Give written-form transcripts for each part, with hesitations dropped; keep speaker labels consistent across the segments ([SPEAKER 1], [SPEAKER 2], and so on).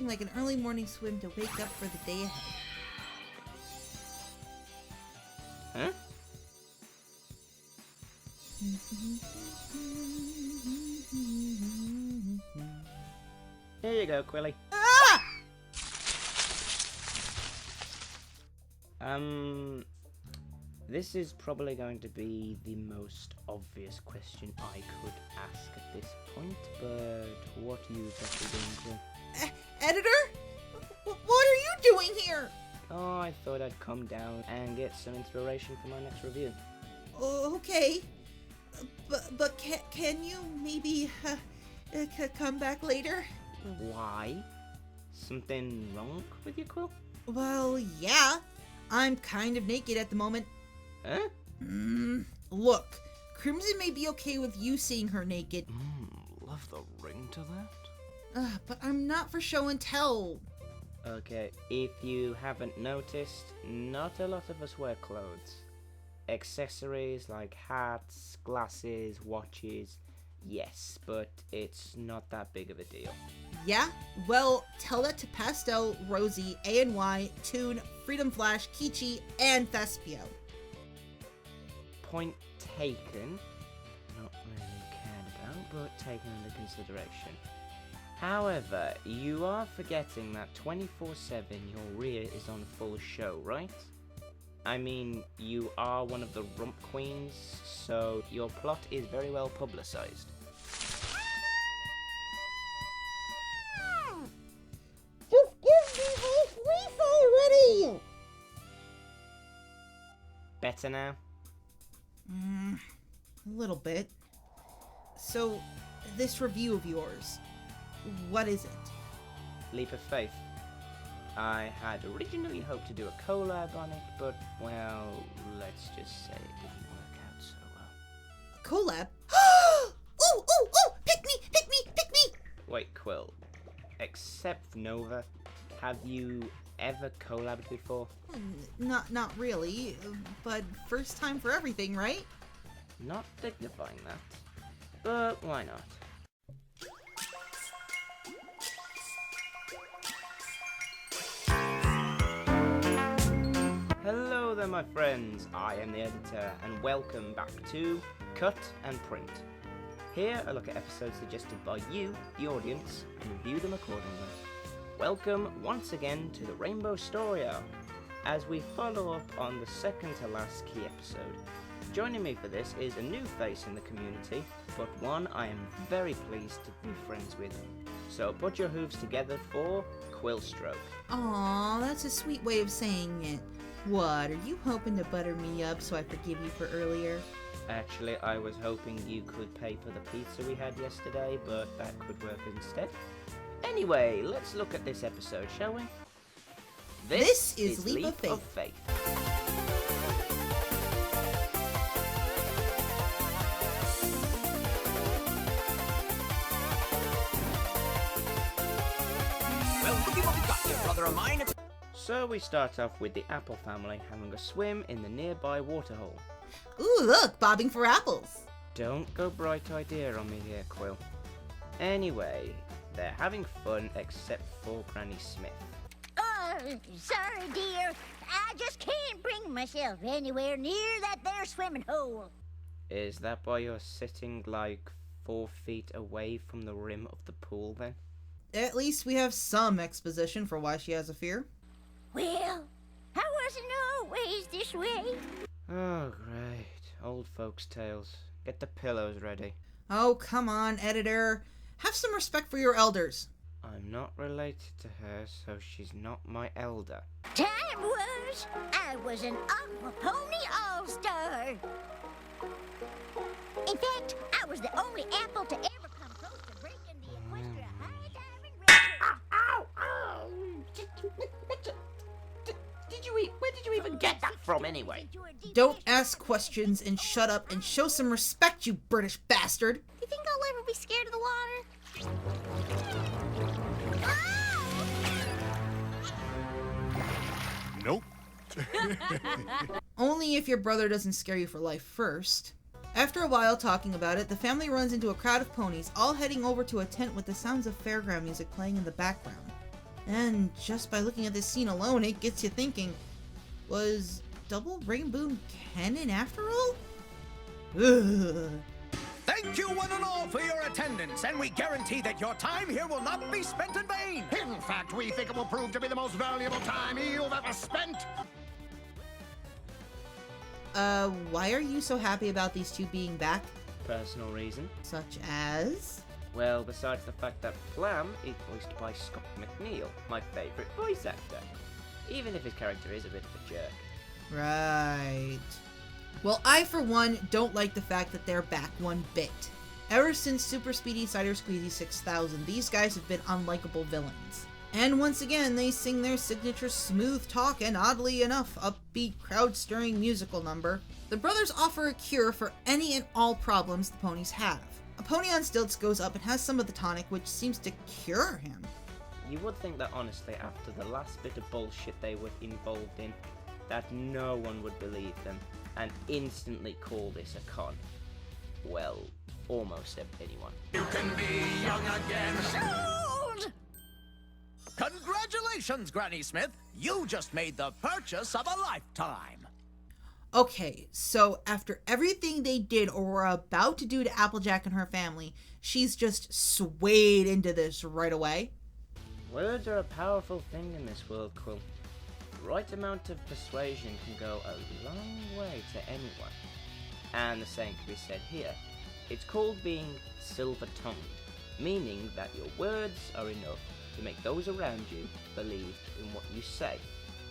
[SPEAKER 1] nothing like an early morning swim to wake up for the day ahead.
[SPEAKER 2] Huh? Here you go, Quilly.
[SPEAKER 1] Ah!
[SPEAKER 2] This is probably going to be the most obvious question I could ask at this point, but what are you exactly doing here?
[SPEAKER 1] Editor? What are you doing here?
[SPEAKER 2] Oh, I thought I'd come down and get some inspiration for my next review.
[SPEAKER 1] Okay. But can you maybe come back later?
[SPEAKER 2] Why? Something wrong with you, Quill?
[SPEAKER 1] Well, yeah. I'm kind of naked at the moment.
[SPEAKER 2] Huh?
[SPEAKER 1] Look, Crimson may be okay with you seeing her naked.
[SPEAKER 2] Love the ring to that.
[SPEAKER 1] But I'm not for show and tell.
[SPEAKER 2] Okay, if you haven't noticed, not a lot of us wear clothes. Accessories like hats, glasses, watches, yes, but it's not that big of a deal.
[SPEAKER 1] Yeah? Well, tell that to Pastel, Rosie, ANY, Toon, Freedom Flash, Kichi, and Thespio.
[SPEAKER 2] Point taken. Not really cared about, but taken into consideration. However, you are forgetting that 24/7 your rear is on full show, right? I mean, you are one of the rump queens, so your plot is very well publicized.
[SPEAKER 1] Just give me my fleece already!
[SPEAKER 2] Better now?
[SPEAKER 1] A little bit. So, this review of yours, what is it?
[SPEAKER 2] Leap of faith. I had originally hoped to do a collab on it, but, well, let's just say it didn't work out so well.
[SPEAKER 1] A collab? Oh! Pick me! Pick me! Pick me!
[SPEAKER 2] Wait, Quill. Except Nova, have you ever collabed before?
[SPEAKER 1] Not really, but first time for everything, right?
[SPEAKER 2] Not dignifying that, but why not? Hello there, my friends. I am the editor, and welcome back to Cut and Print. Here I look at episodes suggested by you, the audience, and review them accordingly. Welcome once again to the Rainbow Story Arc, as we follow up on the second to last key episode. Joining me for this is a new face in the community, but one I am very pleased to be friends with. So put your hooves together for QuillStroke.
[SPEAKER 1] Aw, that's a sweet way of saying it. What, are you hoping to butter me up so I forgive you for earlier?
[SPEAKER 2] Actually, I was hoping you could pay for the pizza we had yesterday, but that could work instead. Anyway, let's look at this episode, shall we?
[SPEAKER 1] This is Leap of Faith.
[SPEAKER 3] Well, look at what we got here, brother of mine.
[SPEAKER 2] So we start off with the Apple family having a swim in the nearby waterhole.
[SPEAKER 1] Ooh, look, bobbing for apples.
[SPEAKER 2] Don't go bright idea on me here, Quill. Anyway, they're having fun except for Granny Smith.
[SPEAKER 4] Oh, sorry, dear. I just can't bring myself anywhere near that there swimming hole.
[SPEAKER 2] Is that why you're sitting like 4 feet away from the rim of the pool then?
[SPEAKER 1] At least we have some exposition for why she has a fear.
[SPEAKER 4] Well, I wasn't always this way.
[SPEAKER 2] Oh, great. Old folks' tales. Get the pillows ready.
[SPEAKER 1] Oh, come on, editor. Have some respect for your elders.
[SPEAKER 2] I'm not related to her, so she's not my elder.
[SPEAKER 4] Time was, I was an aqua pony all-star. In fact, I was the only apple to ever come close to breaking the Equestria high diving record.
[SPEAKER 3] Ow! Where did you even get that from anyway?
[SPEAKER 1] Don't ask questions and shut up and show some respect, you British bastard.
[SPEAKER 4] Do you think I'll ever be scared of the water?
[SPEAKER 5] Nope.
[SPEAKER 1] Only if your brother doesn't scare you for life first. After a while talking about it, the family runs into a crowd of ponies, all heading over to a tent with the sounds of fairground music playing in the background. And just by looking at this scene alone, it gets you thinking, was Double Rainbow canon after all? Ugh.
[SPEAKER 5] Thank you one and all for your attendance, and we guarantee that your time here will not be spent in vain. In fact, we think it will prove to be the most valuable time you've ever spent.
[SPEAKER 1] Why are you so happy about these two being back?
[SPEAKER 2] Personal reason.
[SPEAKER 1] Such as?
[SPEAKER 2] Well, besides the fact that Flam is voiced by Scott McNeil, my favourite voice actor. Even if his character is a bit of a jerk.
[SPEAKER 1] Right. Well, I, for one, don't like the fact that they're back one bit. Ever since Super Speedy Cider Squeezy 6000, these guys have been unlikable villains. And once again, they sing their signature smooth talk and, oddly enough, upbeat, crowd-stirring musical number. The brothers offer a cure for any and all problems the ponies have. A pony on stilts goes up and has some of the tonic, which seems to cure him.
[SPEAKER 2] You would think that honestly, after the last bit of bullshit they were involved in, that no one would believe them and instantly call this a con. Well, almost anyone.
[SPEAKER 5] You can be young again.
[SPEAKER 4] Sold!
[SPEAKER 5] Congratulations, Granny Smith. You just made the purchase of a lifetime.
[SPEAKER 1] Okay, so after everything they did or were about to do to Applejack and her family, she's just swayed into this right away.
[SPEAKER 2] Words are a powerful thing in this world, Quill. The right amount of persuasion can go a long way to anyone. And the same can be said here. It's called being silver-tongued, meaning that your words are enough to make those around you believe in what you say,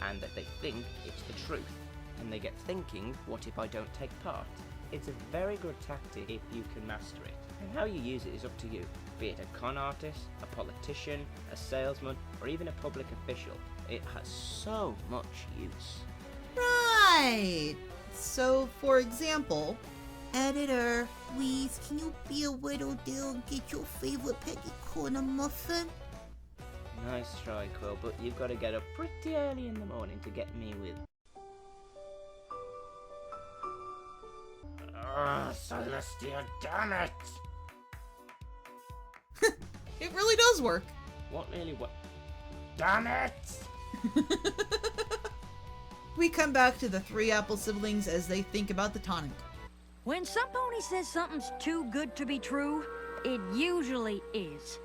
[SPEAKER 2] and that they think it's the truth. And they get thinking, what if I don't take part? It's a very good tactic if you can master it. And how you use it is up to you. Be it a con artist, a politician, a salesman, or even a public official. It has so much use.
[SPEAKER 1] Right. So, for example, Editor, please, can you be a widow deal and get your favorite Peggy corner muffin?
[SPEAKER 2] Nice try, Quill, but you've got to get up pretty early in the morning to get me with. Celestia, damn it!
[SPEAKER 1] It really does work.
[SPEAKER 2] What really what? Damn it!
[SPEAKER 1] We come back to the three apple siblings as they think about the tonic.
[SPEAKER 6] When some pony says something's too good to be true, it usually is.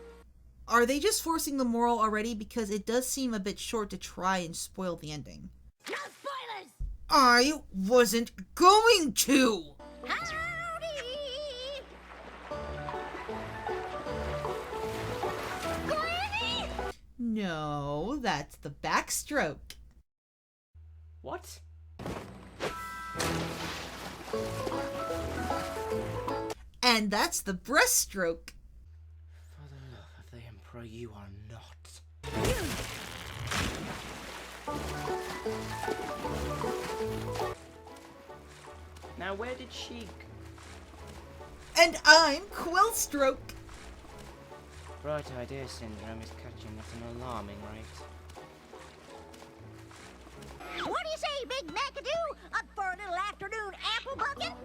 [SPEAKER 1] Are they just forcing the moral already? Because it does seem a bit short to try and spoil the ending.
[SPEAKER 4] No spoilers!
[SPEAKER 1] I wasn't going to!
[SPEAKER 4] Howdy! Granny!
[SPEAKER 1] No, that's the backstroke.
[SPEAKER 2] What?
[SPEAKER 1] And that's the breaststroke.
[SPEAKER 2] For the love of the Emperor, you are not. Now, where did she go?
[SPEAKER 1] And I'm QuillStroke.
[SPEAKER 2] Bright idea syndrome is catching at an alarming rate.
[SPEAKER 4] What do you say, Big McAdoo? Up for a little afternoon apple bucking?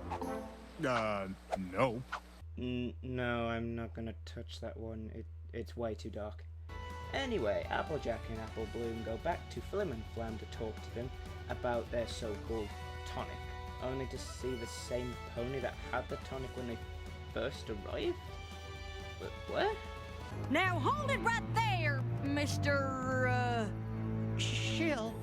[SPEAKER 5] No.
[SPEAKER 2] No, I'm not gonna touch that one. It's way too dark. Anyway, Applejack and Apple Bloom go back to Flim and Flam to talk to them about their so-called tonic, only to see the same pony that had the tonic when they first arrived? What?
[SPEAKER 6] Now hold it right there, Mr.
[SPEAKER 3] Shill.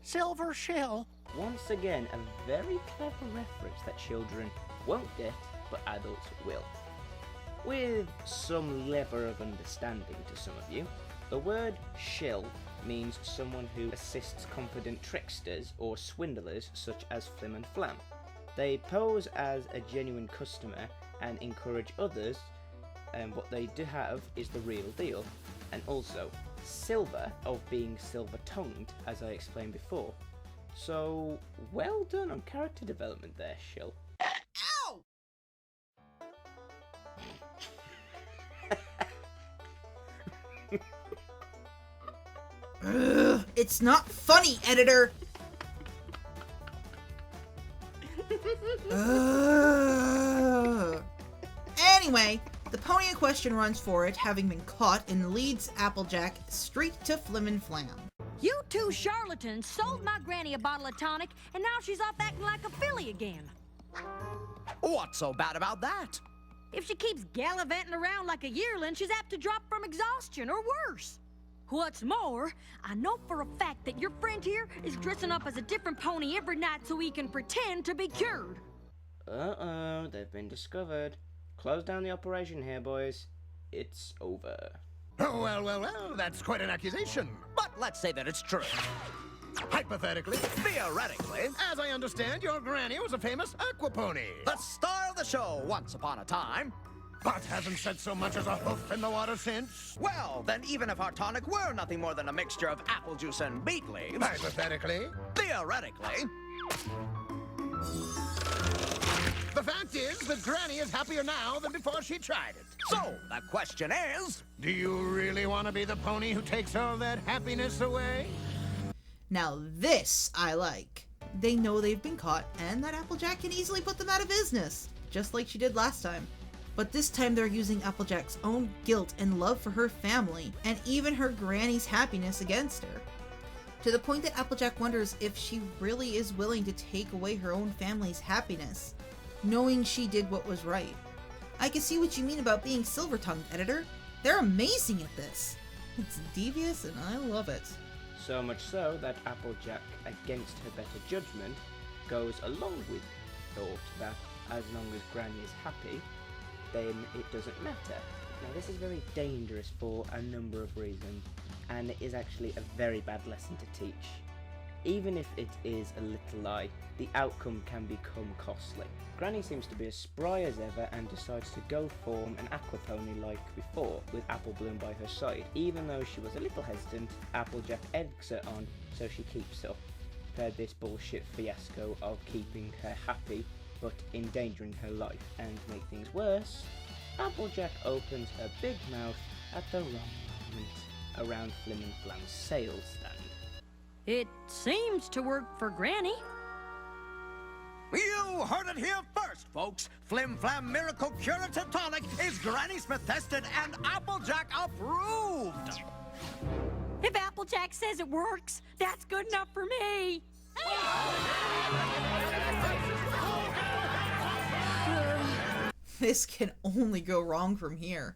[SPEAKER 3] Silver Shill.
[SPEAKER 2] Once again, a very clever reference that children won't get, but adults will. With some level of understanding to some of you, the word shill means someone who assists confident tricksters or swindlers such as Flim and Flam. They pose as a genuine customer and encourage others, and what they do have is the real deal. And also, silver of being silver-tongued, as I explained before. So, well done on character development there, Shill.
[SPEAKER 1] Ow! Ugh, it's not funny, Editor. Ugh. Anyway, the pony in question runs for it, having been caught, and leads Applejack straight to Flim and Flam.
[SPEAKER 6] You two charlatans sold my granny a bottle of tonic, and now she's off acting like a filly again.
[SPEAKER 5] What's so bad about that?
[SPEAKER 6] If she keeps gallivanting around like a yearling, she's apt to drop from exhaustion or worse. What's more, I know for a fact that your friend here is dressing up as a different pony every night so he can pretend to be cured.
[SPEAKER 2] Uh-oh, they've been discovered. Close down the operation here, boys. It's over.
[SPEAKER 5] Oh, well, that's quite an accusation. But let's say that it's true. Hypothetically, theoretically, as I understand, your granny was a famous aquapony. The star of the show once upon a time. But hasn't said so much as a hoof in the water since. Well, then even if our tonic were nothing more than a mixture of apple juice and beet leaves... Hypothetically. Theoretically. The fact is that Granny is happier now than before she tried it. So, the question is... Do you really want to be the pony who takes all that happiness away?
[SPEAKER 1] Now this I like. They know they've been caught, and that Applejack can easily put them out of business, just like she did last time. But this time they're using Applejack's own guilt and love for her family, and even her granny's happiness against her. To the point that Applejack wonders if she really is willing to take away her own family's happiness, knowing she did what was right. I can see what you mean about being silver-tongued, editor. They're amazing at this. It's devious and I love it.
[SPEAKER 2] So much so that Applejack, against her better judgment, goes along with the thought that as long as Granny is happy, then it doesn't matter. Now this is very dangerous for a number of reasons, and it is actually a very bad lesson to teach. Even if it is a little lie, the outcome can become costly. Granny seems to be as spry as ever and decides to go form an aquapony like before, with Applebloom by her side. Even though she was a little hesitant, Applejack eggs her on, so she keeps up. Heard this bullshit fiasco of keeping her happy but endangering her life, and to make things worse, Applejack opens her big mouth at the wrong moment around Flim and Flam's sales stand.
[SPEAKER 6] It seems to work for Granny.
[SPEAKER 5] You heard it here first, folks. Flim Flam Miracle Curative Tonic is Granny Smith tested and Applejack approved.
[SPEAKER 6] If Applejack says it works, that's good enough for me.
[SPEAKER 1] This can only go wrong from here.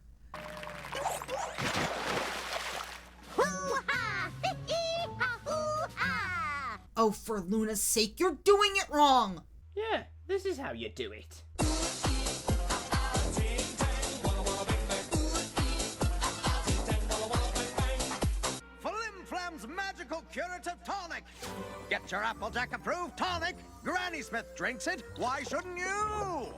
[SPEAKER 4] Hoo-ha! Hee-hee-ha! Hoo-ha!
[SPEAKER 1] Oh, for Luna's sake, you're doing it wrong!
[SPEAKER 2] Yeah, this is how you do it.
[SPEAKER 5] Flim Flam's Magical Curative Tonic. Get your Applejack approved tonic. Granny Smith drinks it. Why shouldn't you?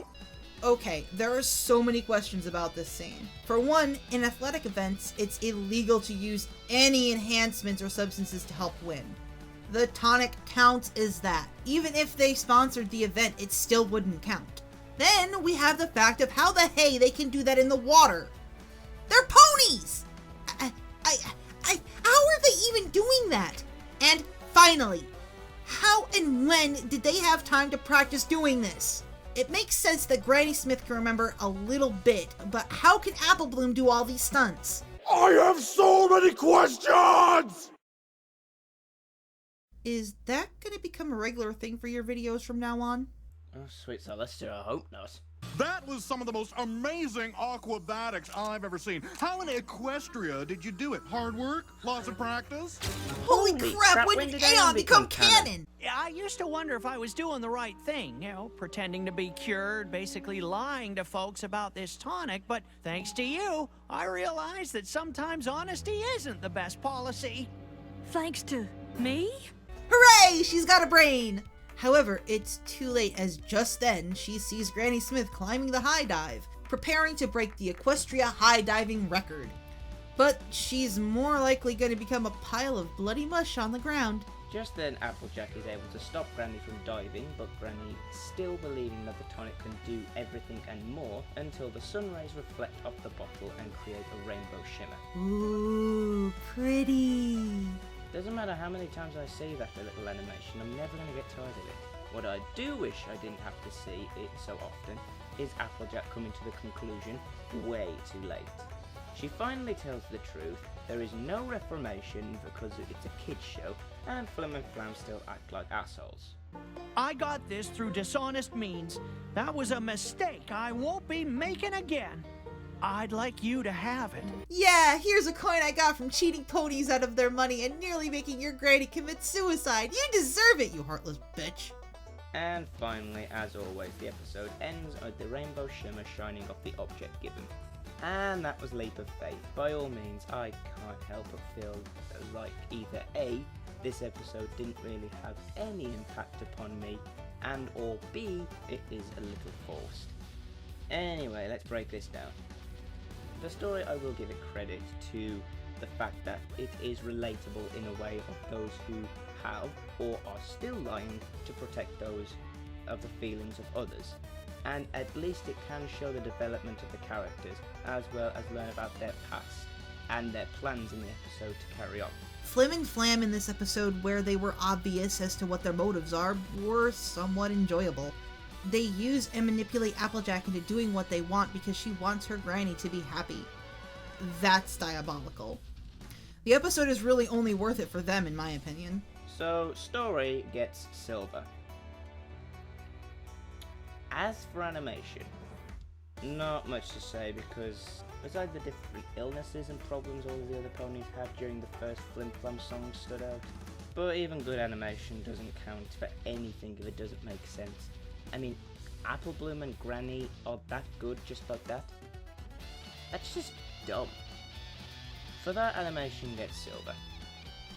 [SPEAKER 1] Okay, there are so many questions about this scene. For one, in athletic events, it's illegal to use any enhancements or substances to help win. The tonic counts as that. Even if they sponsored the event, it still wouldn't count. Then we have the fact of how the hey they can do that in the water. They're ponies! How are they even doing that? And finally, how and when did they have time to practice doing this? It makes sense that Granny Smith can remember a little bit, but how can Applebloom do all these stunts?
[SPEAKER 7] I have so many questions!
[SPEAKER 1] Is that gonna become a regular thing for your videos from now on?
[SPEAKER 2] Oh, sweet Celestia, I hope not.
[SPEAKER 7] That was some of the most amazing aquabatics I've ever seen. How in Equestria did you do it? Hard work? Lots of practice?
[SPEAKER 1] Holy crap, when did Aeon become canon?
[SPEAKER 3] Yeah, I used to wonder if I was doing the right thing, pretending to be cured, basically lying to folks about this tonic, but thanks to you, I realized that sometimes honesty isn't the best policy.
[SPEAKER 6] Thanks to me?
[SPEAKER 1] Hooray! She's got a brain! However, it's too late, as just then she sees Granny Smith climbing the high dive, preparing to break the Equestria high diving record. But she's more likely going to become a pile of bloody mush on the ground.
[SPEAKER 2] Just then, Applejack is able to stop Granny from diving, but Granny still believing that the tonic can do everything and more until the sun rays reflect off the bottle and create a rainbow shimmer.
[SPEAKER 1] Ooh, pretty.
[SPEAKER 2] Doesn't matter how many times I see that little animation, I'm never going to get tired of it. What I do wish I didn't have to see it so often is Applejack coming to the conclusion way too late. She finally tells the truth. There is no reformation because it's a kids show, and Flim and Flam still act like assholes.
[SPEAKER 3] I got this through dishonest means. That was a mistake I won't be making again. I'd like you to have it.
[SPEAKER 1] Yeah, here's a coin I got from cheating ponies out of their money and nearly making your granny commit suicide. You deserve it, you heartless bitch.
[SPEAKER 2] And finally, as always, the episode ends with the rainbow shimmer shining off the object given. And that was Leap of Faith. By all means, I can't help but feel like either A, this episode didn't really have any impact upon me, and or B, it is a little forced. Anyway, let's break this down. The story, I will give it credit to the fact that it is relatable in a way of those who have or are still lying to protect those of the feelings of others. And at least it can show the development of the characters, as well as learn about their past and their plans in the episode to carry on.
[SPEAKER 1] Flim and Flam in this episode, where they were obvious as to what their motives are, were somewhat enjoyable. They use and manipulate Applejack into doing what they want because she wants her granny to be happy. That's diabolical. The episode is really only worth it for them, in my opinion.
[SPEAKER 2] So, story gets silver. As for animation, not much to say because besides the different illnesses and problems all of the other ponies had during the first Flim Flam song stood out. But even good animation doesn't count for anything if it doesn't make sense. I mean, Apple Bloom and Granny are that good just like that? That's just dumb. So that animation gets silver.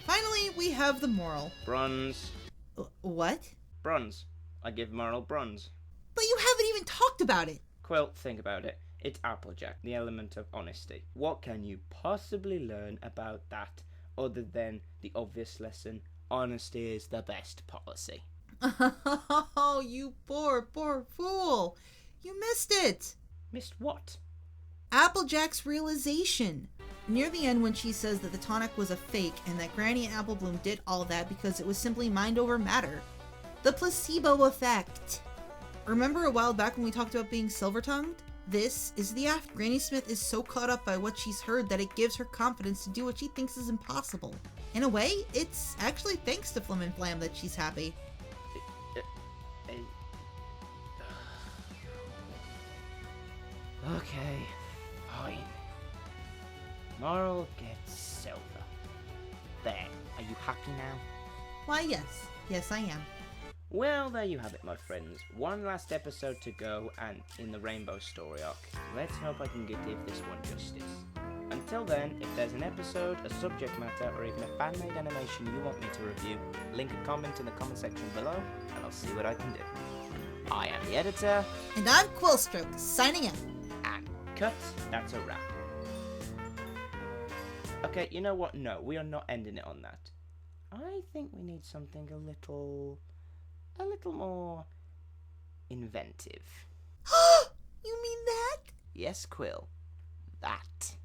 [SPEAKER 1] Finally, we have the moral.
[SPEAKER 2] Bronze.
[SPEAKER 1] What?
[SPEAKER 2] Bronze. I give moral bronze.
[SPEAKER 1] But you haven't even talked about it.
[SPEAKER 2] Quill, think about it. It's Applejack, the element of honesty. What can you possibly learn about that other than the obvious lesson, honesty is the best policy?
[SPEAKER 1] Oh, you poor, poor fool. You missed it.
[SPEAKER 2] Missed what?
[SPEAKER 1] Applejack's realization. Near the end when she says that the tonic was a fake and that Granny and Apple Bloom did all that because it was simply mind over matter. The placebo effect. Remember a while back when we talked about being silver-tongued? This is the after. Granny Smith is so caught up by what she's heard that it gives her confidence to do what she thinks is impossible. In a way, it's actually thanks to Flim and Flam that she's happy.
[SPEAKER 2] Okay, fine. Moral gets silver. There, are you happy now?
[SPEAKER 1] Why, yes. Yes, I am.
[SPEAKER 2] Well, there you have it, my friends. One last episode to go, and in the Rainbow story arc. Let's hope I can give this one justice. Until then, if there's an episode, a subject matter, or even a fan-made animation you want me to review, link a comment in the comment section below, and I'll see what I can do. I am the editor.
[SPEAKER 1] And I'm QuillStroke, signing out.
[SPEAKER 2] And cut, that's a wrap. Okay, you know what? No, we are not ending it on that. I think we need something a little more inventive.
[SPEAKER 1] You mean that?
[SPEAKER 2] Yes, Quill. That.